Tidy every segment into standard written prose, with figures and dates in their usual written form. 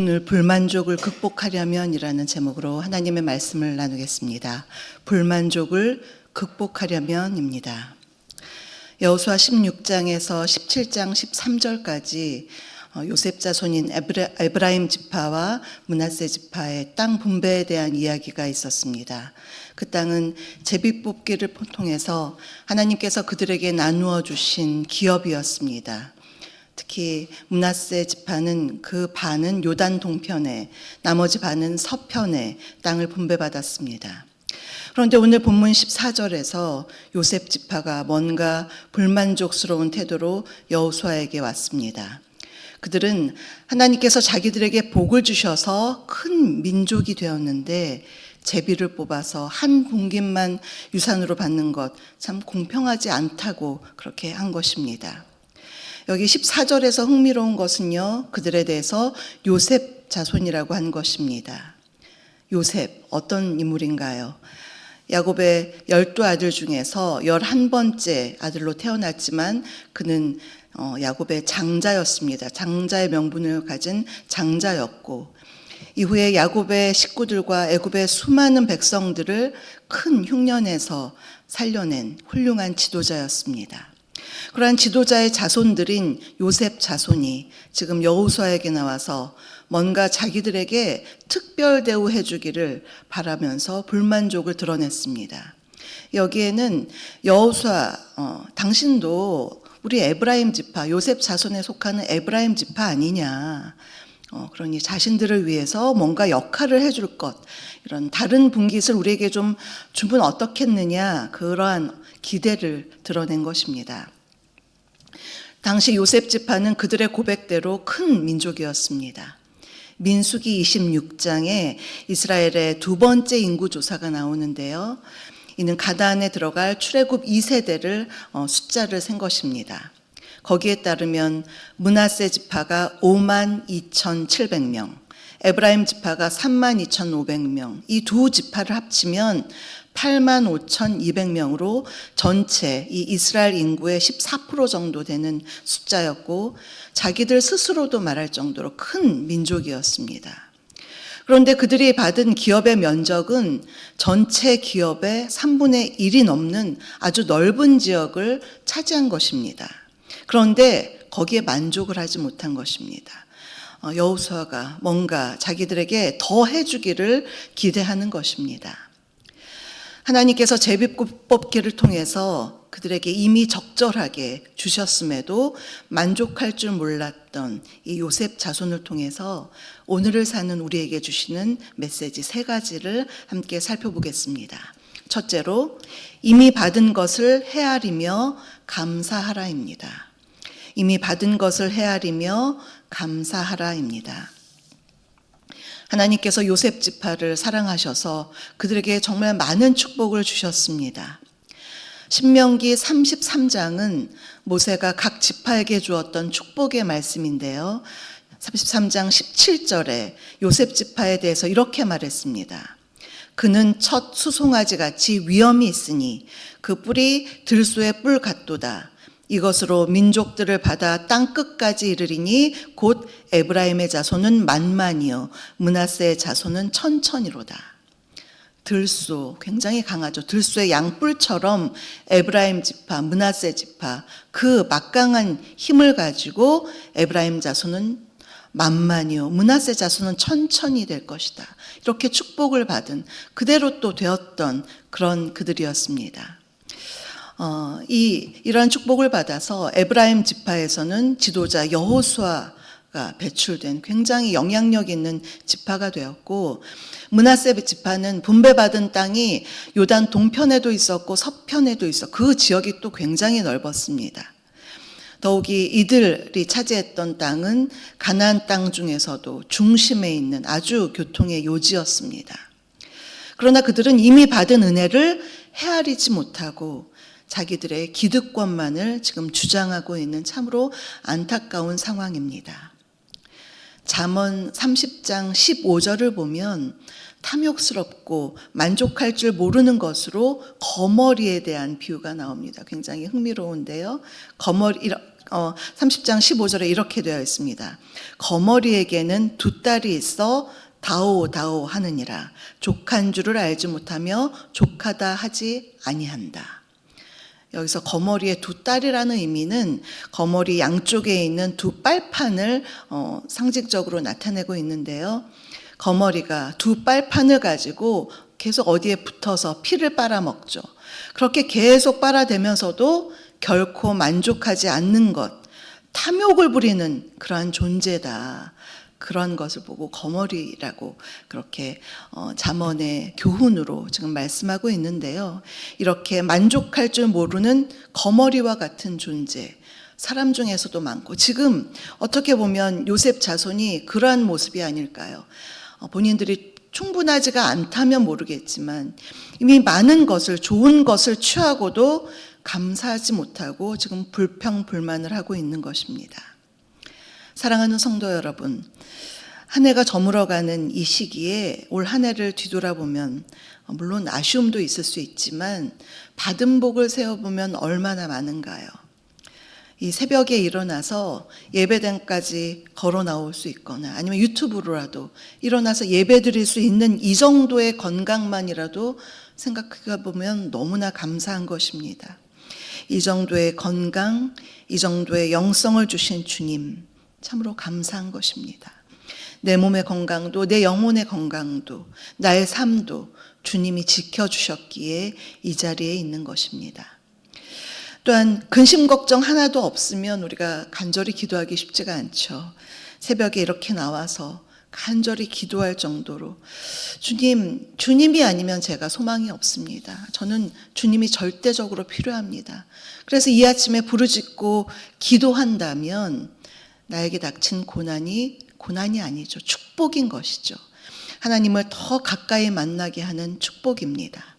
오늘 불만족을 극복하려면이라는 제목으로 하나님의 말씀을 나누겠습니다. 불만족을 극복하려면입니다. 여호수아 16장에서 17장 13절까지 요셉 자손인 에브라임 지파와 므낫세 지파의 땅 분배에 대한 이야기가 있었습니다. 그 땅은 제비뽑기를 통해서 하나님께서 그들에게 나누어 주신 기업이었습니다. 특히 므낫세 지파는 그 반은 요단 동편에, 나머지 반은 서편에 땅을 분배받았습니다. 그런데 오늘 본문 14절에서 요셉 지파가 뭔가 불만족스러운 태도로 여호수아에게 왔습니다. 그들은 하나님께서 자기들에게 복을 주셔서 큰 민족이 되었는데 제비를 뽑아서 한 분깃만 유산으로 받는 것 참 공평하지 않다고 그렇게 한 것입니다. 여기 14절에서 흥미로운 것은요, 그들에 대해서 요셉 자손이라고 한 것입니다. 요셉, 어떤 인물인가요? 야곱의 12아들 중에서 11번째 아들로 태어났지만 그는 야곱의 장자였습니다. 장자의 명분을 가진 장자였고, 이후에 야곱의 식구들과 애굽의 수많은 백성들을 큰 흉년에서 살려낸 훌륭한 지도자였습니다. 그러한 지도자의 자손들인 요셉 자손이 지금 여호수아에게 나와서 뭔가 자기들에게 특별 대우해 주기를 바라면서 불만족을 드러냈습니다. 여기에는 여호수아, 당신도 우리 에브라임 지파, 요셉 자손에 속하는 에브라임 지파 아니냐. 그러니 자신들을 위해서 뭔가 역할을 해줄 것, 이런 다른 분깃을 우리에게 좀 주면 어떻겠느냐, 그러한 기대를 드러낸 것입니다. 당시 요셉 지파는 그들의 고백대로 큰 민족이었습니다. 민수기 26장에 이스라엘의 두 번째 인구조사가 나오는데요. 이는 가나안에 들어갈 출애굽 2세대를 숫자를 센 것입니다. 거기에 따르면 므낫세 지파가 52,700명, 에브라임 지파가 32,500명, 이 두 지파를 합치면 85,200명으로 전체 이 이스라엘 인구의 14% 정도 되는 숫자였고, 자기들 스스로도 말할 정도로 큰 민족이었습니다. 그런데 그들이 받은 기업의 면적은 전체 기업의 3분의 1이 넘는 아주 넓은 지역을 차지한 것입니다. 그런데 거기에 만족을 하지 못한 것입니다. 여호수아가 뭔가 자기들에게 더 해주기를 기대하는 것입니다. 하나님께서 제비뽑기를 통해서 그들에게 이미 적절하게 주셨음에도 만족할 줄 몰랐던 이 요셉 자손을 통해서 오늘을 사는 우리에게 주시는 메시지 3가지를 함께 살펴보겠습니다. 첫째로, 이미 받은 것을 헤아리며 감사하라입니다. 이미 받은 것을 헤아리며 감사하라입니다. 하나님께서 요셉 지파를 사랑하셔서 그들에게 정말 많은 축복을 주셨습니다. 신명기 33장은 모세가 각 지파에게 주었던 축복의 말씀인데요. 33장 17절에 요셉 지파에 대해서 이렇게 말했습니다. 그는 첫 수송아지 같이 위엄이 있으니 그 뿔이 들소의 뿔 같도다. 이것으로 민족들을 받아 땅 끝까지 이르리니 곧 에브라임의 자손은 만만이요 므낫세의 자손은 천천이로다. 들소, 굉장히 강하죠. 들소의 양뿔처럼 에브라임 지파, 므낫세 지파, 그 막강한 힘을 가지고 에브라임 자손은 만만이요 므낫세 자손은 천천히 될 것이다. 이렇게 축복을 받은, 그대로 또 되었던 그런 그들이었습니다. 이러한 축복을 받아서 에브라임 지파에서는 지도자 여호수아가 배출된 굉장히 영향력 있는 지파가 되었고, 므낫세 지파는 분배받은 땅이 요단 동편에도 있었고 서편에도 있어 그 지역이 또 굉장히 넓었습니다. 더욱이 이들이 차지했던 땅은 가나안 땅 중에서도 중심에 있는 아주 교통의 요지였습니다. 그러나 그들은 이미 받은 은혜를 헤아리지 못하고 자기들의 기득권만을 지금 주장하고 있는 참으로 안타까운 상황입니다. 잠언 30장 15절을 보면 탐욕스럽고 만족할 줄 모르는 것으로 거머리에 대한 비유가 나옵니다. 굉장히 흥미로운데요. 30장 15절에 이렇게 되어 있습니다. 거머리에게는 두 딸이 있어 다오 하느니라. 족한 줄을 알지 못하며 족하다 하지 아니한다. 여기서 거머리의 두 딸이라는 의미는 거머리 양쪽에 있는 두 빨판을 상징적으로 나타내고 있는데요. 거머리가 두 빨판을 가지고 계속 어디에 붙어서 피를 빨아먹죠. 그렇게 계속 빨아대면서도 결코 만족하지 않는 것, 탐욕을 부리는 그러한 존재다. 그런 것을 보고 거머리라고 그렇게 잠언의 교훈으로 지금 말씀하고 있는데요. 이렇게 만족할 줄 모르는 거머리와 같은 존재, 사람 중에서도 많고, 지금 어떻게 보면 요셉 자손이 그러한 모습이 아닐까요? 본인들이 충분하지가 않다면 모르겠지만 이미 많은 것을, 좋은 것을 취하고도 감사하지 못하고 지금 불평불만을 하고 있는 것입니다. 사랑하는 성도 여러분, 한 해가 저물어가는 이 시기에 올 한 해를 뒤돌아보면 물론 아쉬움도 있을 수 있지만 받은 복을 세어보면 얼마나 많은가요? 이 새벽에 일어나서 예배당까지 걸어 나올 수 있거나 아니면 유튜브로라도 일어나서 예배 드릴 수 있는 이 정도의 건강만이라도 생각해 보면 너무나 감사한 것입니다. 이 정도의 건강, 이 정도의 영성을 주신 주님, 참으로 감사한 것입니다. 내 몸의 건강도, 내 영혼의 건강도, 나의 삶도 주님이 지켜주셨기에 이 자리에 있는 것입니다. 또한 근심 걱정 하나도 없으면 우리가 간절히 기도하기 쉽지가 않죠. 새벽에 이렇게 나와서 간절히 기도할 정도로 주님이 아니면 제가 소망이 없습니다. 저는 주님이 절대적으로 필요합니다. 그래서 이 아침에 부르짖고 기도한다면 나에게 닥친 고난이 아니죠. 축복인 것이죠. 하나님을 더 가까이 만나게 하는 축복입니다.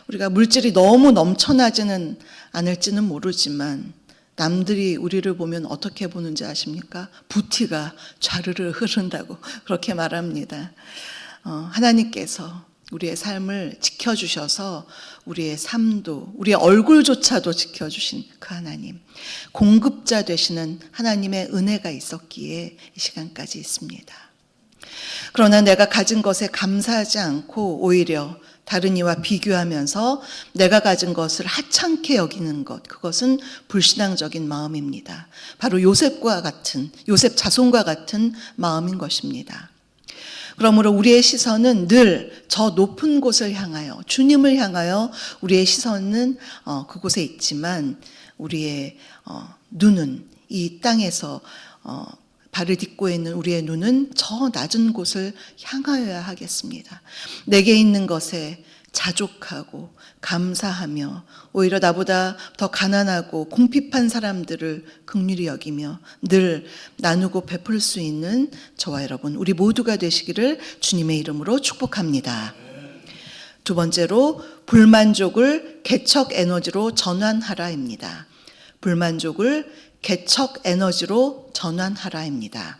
우리가 물질이 너무 넘쳐나지는 않을지는 모르지만 남들이 우리를 보면 어떻게 보는지 아십니까? 부티가 좌르르 흐른다고 그렇게 말합니다. 하나님께서 우리의 삶을 지켜주셔서 우리의 삶도, 우리의 얼굴조차도 지켜주신 그 하나님, 공급자 되시는 하나님의 은혜가 있었기에 이 시간까지 있습니다. 그러나 내가 가진 것에 감사하지 않고 오히려 다른 이와 비교하면서 내가 가진 것을 하찮게 여기는 것, 그것은 불신앙적인 마음입니다. 바로 요셉 자손과 같은 마음인 것입니다. 그러므로 우리의 시선은 늘 저 높은 곳을 향하여, 주님을 향하여 우리의 시선은 그곳에 있지만 우리의 눈은 이 땅에서 발을 딛고 있는 우리의 눈은 저 낮은 곳을 향하여야 하겠습니다. 내게 있는 것에 자족하고 감사하며 오히려 나보다 더 가난하고 궁핍한 사람들을 긍휼히 여기며 늘 나누고 베풀 수 있는 저와 여러분, 우리 모두가 되시기를 주님의 이름으로 축복합니다. 두 번째로 불만족을 개척 에너지로 전환하라입니다. 불만족을 개척 에너지로 전환하라입니다.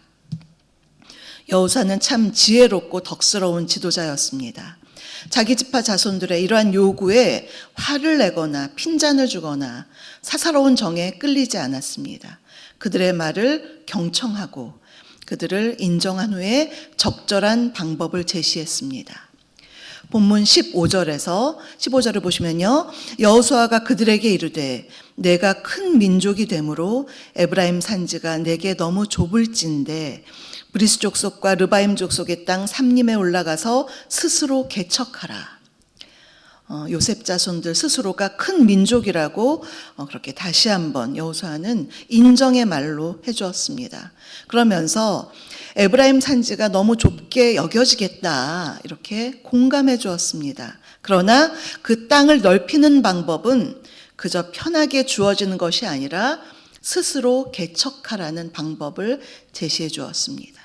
여호사는 참 지혜롭고 덕스러운 지도자였습니다. 자기 지파 자손들의 이러한 요구에 화를 내거나 핀잔을 주거나 사사로운 정에 끌리지 않았습니다. 그들의 말을 경청하고 그들을 인정한 후에 적절한 방법을 제시했습니다. 본문 15절을 보시면요. 여호수아가 그들에게 이르되 내가 큰 민족이 되므로 에브라임 산지가 내게 너무 좁을진데 브리스 족속과 르바임 족속의 땅 삼림에 올라가서 스스로 개척하라. 요셉 자손들 스스로가 큰 민족이라고 그렇게 다시 한번 여호수아는 인정의 말로 해주었습니다. 그러면서 에브라임 산지가 너무 좁게 여겨지겠다 이렇게 공감해 주었습니다. 그러나 그 땅을 넓히는 방법은 그저 편하게 주어지는 것이 아니라 스스로 개척하라는 방법을 제시해 주었습니다.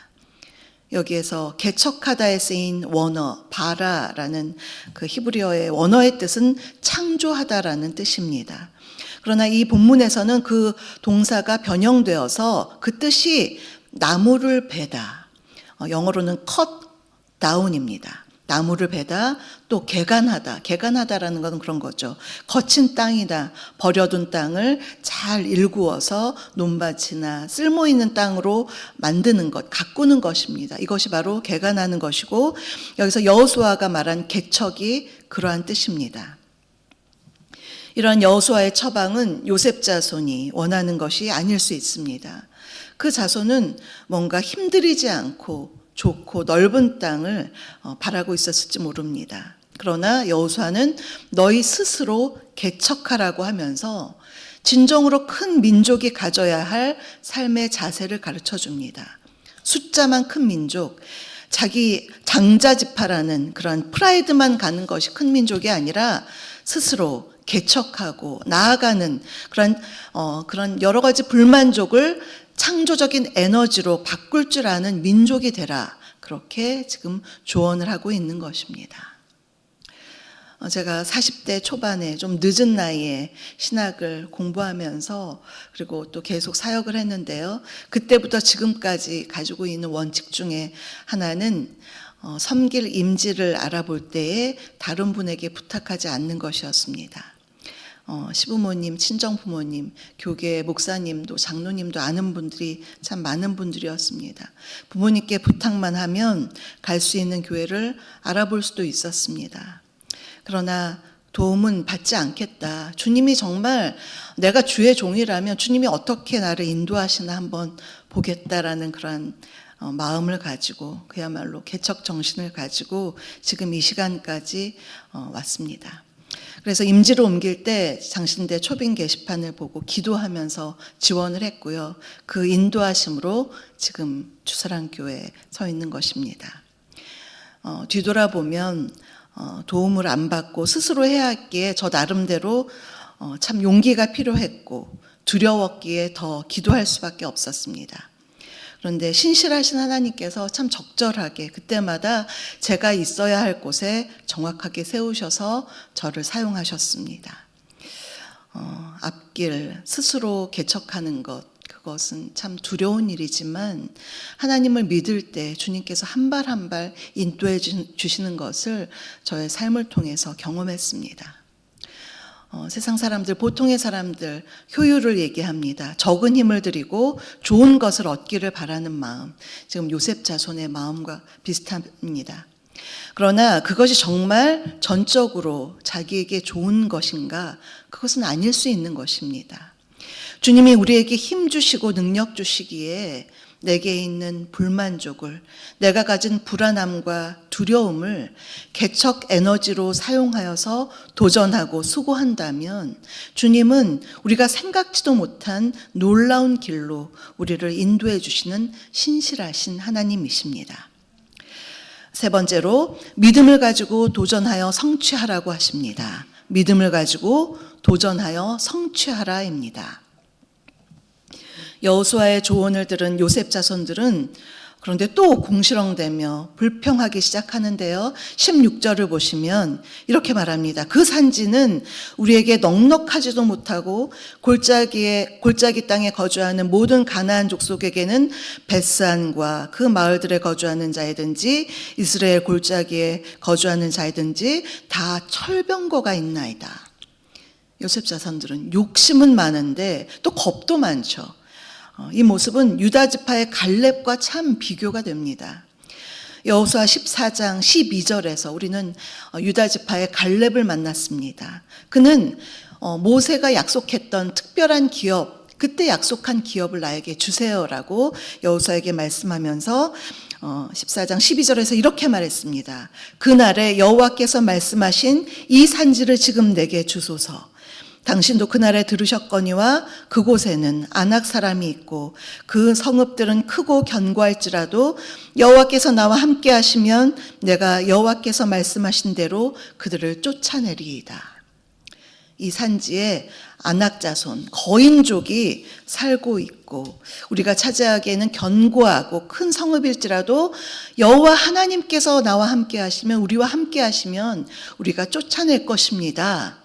여기에서 개척하다에 쓰인 원어 바라라는 그 히브리어의 원어의 뜻은 창조하다라는 뜻입니다. 그러나 이 본문에서는 그 동사가 변형되어서 그 뜻이 나무를 베다, 영어로는 cut down입니다. 나무를 베다, 또 개간하다. 개간하다라는 건 그런 거죠. 거친 땅이다. 버려둔 땅을 잘 일구어서 논밭이나 쓸모있는 땅으로 만드는 것, 가꾸는 것입니다. 이것이 바로 개간하는 것이고, 여기서 여호수아가 말한 개척이 그러한 뜻입니다. 이러한 여호수아의 처방은 요셉 자손이 원하는 것이 아닐 수 있습니다. 그 자손은 뭔가 힘들이지 않고 좋고 넓은 땅을 바라고 있었을지 모릅니다. 그러나 여호수아는 너희 스스로 개척하라고 하면서 진정으로 큰 민족이 가져야 할 삶의 자세를 가르쳐 줍니다. 숫자만 큰 민족, 자기 장자지파라는 그런 프라이드만 가는 것이 큰 민족이 아니라 스스로 개척하고 나아가는 그런 여러 가지 불만족을 창조적인 에너지로 바꿀 줄 아는 민족이 되라. 그렇게 지금 조언을 하고 있는 것입니다. 제가 40대 초반에 좀 늦은 나이에 신학을 공부하면서 그리고 또 계속 사역을 했는데요. 그때부터 지금까지 가지고 있는 원칙 중에 하나는 섬길 임지를 알아볼 때에 다른 분에게 부탁하지 않는 것이었습니다. 시부모님, 친정부모님, 교계 목사님도 장로님도 아는 분들이 참 많은 분들이었습니다. 부모님께 부탁만 하면 갈 수 있는 교회를 알아볼 수도 있었습니다. 그러나 도움은 받지 않겠다. 주님이 정말 내가 주의 종이라면 주님이 어떻게 나를 인도하시나 한번 보겠다라는 그런 마음을 가지고 그야말로 개척 정신을 가지고 지금 이 시간까지 왔습니다. 그래서 임지로 옮길 때 장신대 초빙 게시판을 보고 기도하면서 지원을 했고요. 그 인도하심으로 지금 주사랑교회에 서 있는 것입니다. 뒤돌아보면 도움을 안 받고 스스로 해야 했기에 저 나름대로 참 용기가 필요했고 두려웠기에 더 기도할 수밖에 없었습니다. 그런데 신실하신 하나님께서 참 적절하게 그때마다 제가 있어야 할 곳에 정확하게 세우셔서 저를 사용하셨습니다. 앞길 스스로 개척하는 것, 그것은 참 두려운 일이지만 하나님을 믿을 때 주님께서 한 발 한 발 인도해 주시는 것을 저의 삶을 통해서 경험했습니다. 세상 사람들, 보통의 사람들 효율을 얘기합니다. 적은 힘을 들이고 좋은 것을 얻기를 바라는 마음, 지금 요셉 자손의 마음과 비슷합니다. 그러나 그것이 정말 전적으로 자기에게 좋은 것인가? 그것은 아닐 수 있는 것입니다. 주님이 우리에게 힘 주시고 능력 주시기에 내게 있는 불만족을, 내가 가진 불안함과 두려움을 개척 에너지로 사용하여서 도전하고 수고한다면 주님은 우리가 생각지도 못한 놀라운 길로 우리를 인도해 주시는 신실하신 하나님이십니다. 세 번째로 믿음을 가지고 도전하여 성취하라고 하십니다. 믿음을 가지고 도전하여 성취하라입니다. 여호수아의 조언을 들은 요셉 자손들은 그런데 또 공시렁대며 불평하기 시작하는데요. 16절을 보시면 이렇게 말합니다. 그 산지는 우리에게 넉넉하지도 못하고 골짜기 땅에 거주하는 모든 가나안 족속에게는 벳산과 그 마을들에 거주하는 자이든지 이스라엘 골짜기에 거주하는 자이든지 다 철병거가 있나이다. 요셉 자손들은 욕심은 많은데 또 겁도 많죠. 이 모습은 유다 지파의 갈렙과 참 비교가 됩니다. 여호수아 14장 12절에서 우리는 유다 지파의 갈렙을 만났습니다. 그는 모세가 약속했던 특별한 기업, 그때 약속한 기업을 나에게 주세요라고 여호수아에게 말씀하면서 14장 12절에서 이렇게 말했습니다. 그날에 여호와께서 말씀하신 이 산지를 지금 내게 주소서. 당신도 그날에 들으셨거니와 그곳에는 아낙 사람이 있고 그 성읍들은 크고 견고할지라도 여호와께서 나와 함께 하시면 내가 여호와께서 말씀하신 대로 그들을 쫓아내리이다. 이 산지에 아낙 자손, 거인족이 살고 있고 우리가 차지하기에는 견고하고 큰 성읍일지라도 여호와 하나님께서 나와 함께 하시면 우리와 함께 하시면 우리가 쫓아낼 것입니다.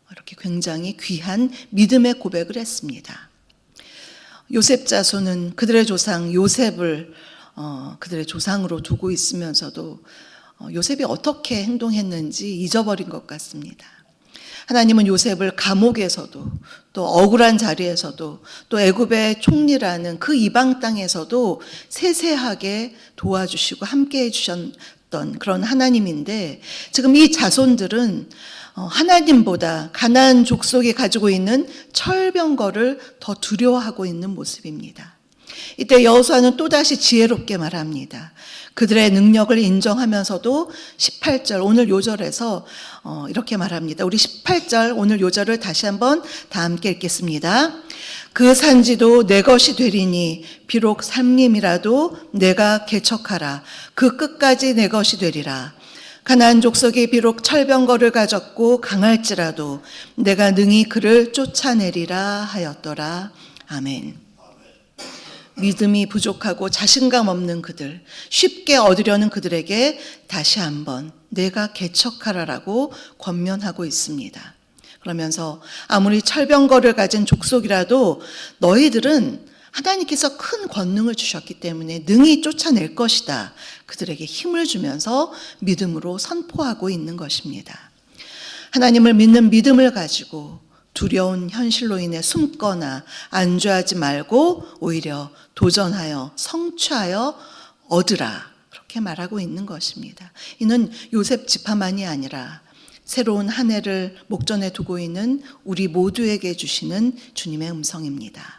이렇게 굉장히 귀한 믿음의 고백을 했습니다. 요셉 자손은 그들의 조상 요셉을 그들의 조상으로 두고 있으면서도 요셉이 어떻게 행동했는지 잊어버린 것 같습니다. 하나님은 요셉을 감옥에서도 또 억울한 자리에서도 또 애굽의 총리라는 그 이방 땅에서도 세세하게 도와주시고 함께해 주셨던 그런 하나님인데, 지금 이 자손들은 하나님보다 가나안 족속이 가지고 있는 철병거를 더 두려워하고 있는 모습입니다. 이때 여호수아는 또다시 지혜롭게 말합니다. 그들의 능력을 인정하면서도 18절 오늘 요절에서 이렇게 말합니다. 우리 18절 오늘 요절을 다시 한번 다 함께 읽겠습니다. 그 산지도 내 것이 되리니 비록 산림이라도 내가 개척하라. 그 끝까지 내 것이 되리라. 가나안 족속이 비록 철병거를 가졌고 강할지라도 내가 능히 그를 쫓아내리라 하였더라. 아멘. 믿음이 부족하고 자신감 없는 그들, 쉽게 얻으려는 그들에게 다시 한번 내가 개척하라라고 권면하고 있습니다. 그러면서 아무리 철병거를 가진 족속이라도 너희들은 하나님께서 큰 권능을 주셨기 때문에 능히 쫓아낼 것이다. 그들에게 힘을 주면서 믿음으로 선포하고 있는 것입니다. 하나님을 믿는 믿음을 가지고 두려운 현실로 인해 숨거나 안주하지 말고 오히려 도전하여 성취하여 얻으라. 그렇게 말하고 있는 것입니다. 이는 요셉 지파만이 아니라 새로운 한 해를 목전에 두고 있는 우리 모두에게 주시는 주님의 음성입니다.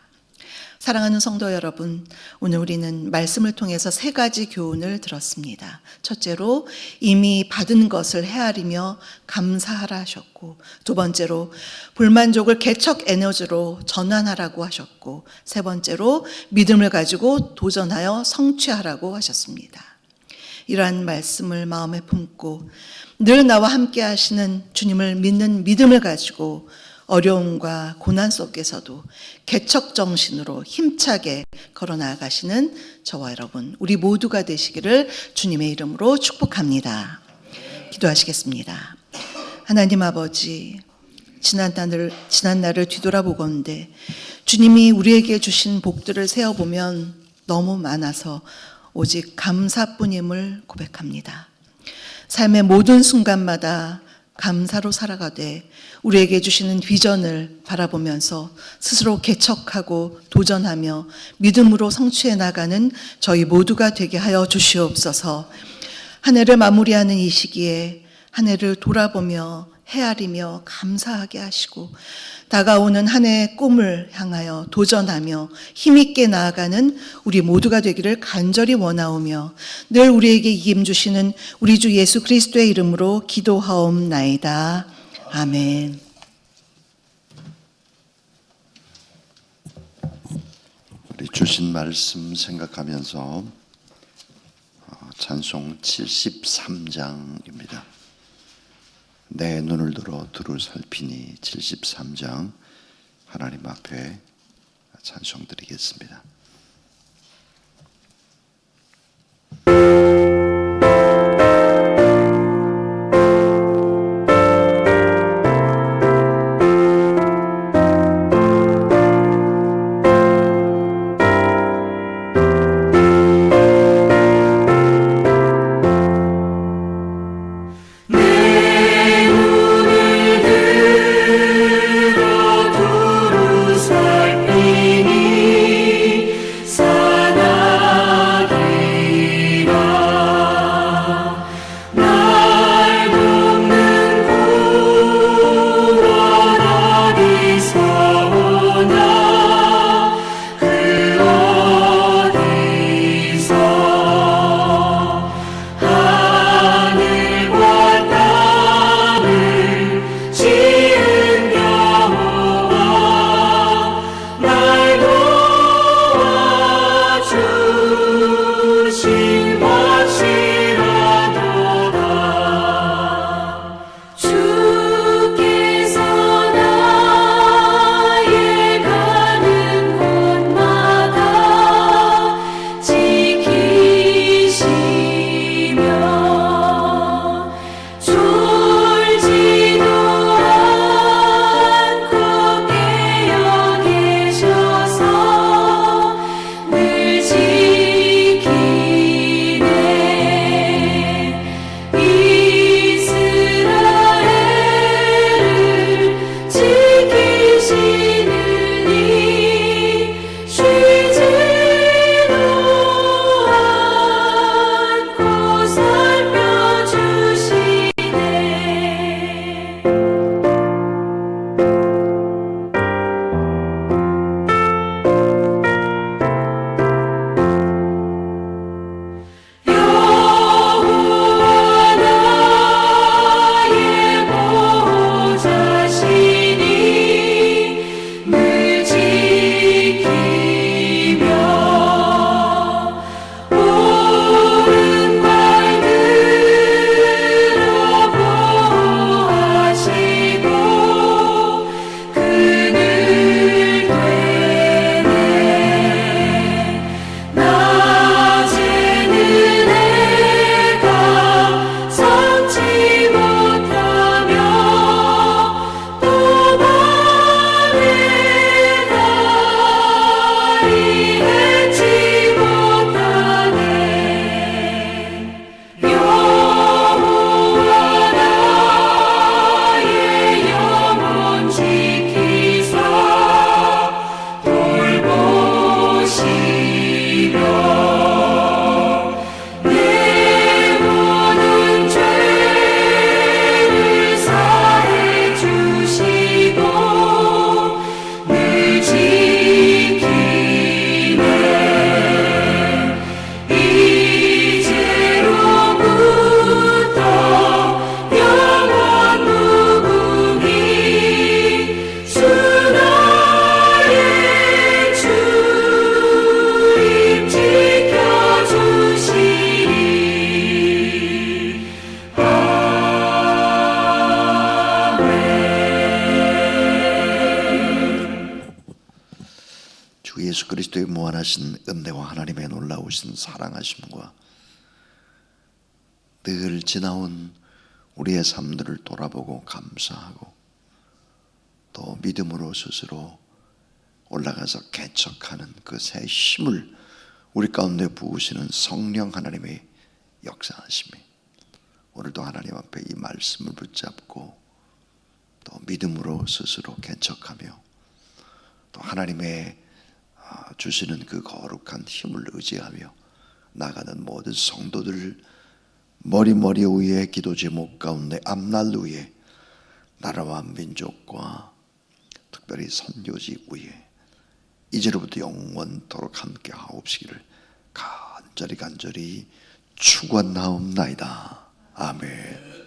사랑하는 성도 여러분, 오늘 우리는 말씀을 통해서 세 가지 교훈을 들었습니다. 첫째로 이미 받은 것을 헤아리며 감사하라 하셨고, 두 번째로 불만족을 개척 에너지로 전환하라고 하셨고, 세 번째로 믿음을 가지고 도전하여 성취하라고 하셨습니다. 이러한 말씀을 마음에 품고 늘 나와 함께 하시는 주님을 믿는 믿음을 가지고 어려움과 고난 속에서도 개척 정신으로 힘차게 걸어 나아가시는 저와 여러분, 우리 모두가 되시기를 주님의 이름으로 축복합니다. 기도하시겠습니다. 하나님 아버지, 지난 날을 뒤돌아보건대 주님이 우리에게 주신 복들을 세어보면 너무 많아서 오직 감사뿐임을 고백합니다. 삶의 모든 순간마다 감사로 살아가되 우리에게 주시는 비전을 바라보면서 스스로 개척하고 도전하며 믿음으로 성취해 나가는 저희 모두가 되게 하여 주시옵소서. 한 해를 마무리하는 이 시기에 한 해를 돌아보며 헤아리며 감사하게 하시고 다가오는 한 해의 꿈을 향하여 도전하며 힘있게 나아가는 우리 모두가 되기를 간절히 원하오며 늘 우리에게 이김 주시는 우리 주 예수 그리스도의 이름으로 기도하옵나이다. 아멘. 우리 주신 말씀 생각하면서 찬송 73장입니다. 내 눈을 들어 두루 살피니 73장 하나님 앞에 찬송 드리겠습니다. 살피니 사나기라 무한하신 은혜와 하나님의 놀라우신 사랑하심과 늘 지나온 우리의 삶들을 돌아보고 감사하고 또 믿음으로 스스로 올라가서 개척하는 그 새 힘을 우리 가운데 부으시는 성령 하나님의 역사하심이 오늘도 하나님 앞에 이 말씀을 붙잡고 또 믿음으로 스스로 개척하며 또 하나님의 주시는 그 거룩한 힘을 의지하며 나가는 모든 성도들 머리 위에 기도 제목 가운데 앞날 위에 나라와 민족과 특별히 선교지 위에 이제로부터 영원토록 함께 하옵시기를 간절히 축원하옵나이다. 아멘.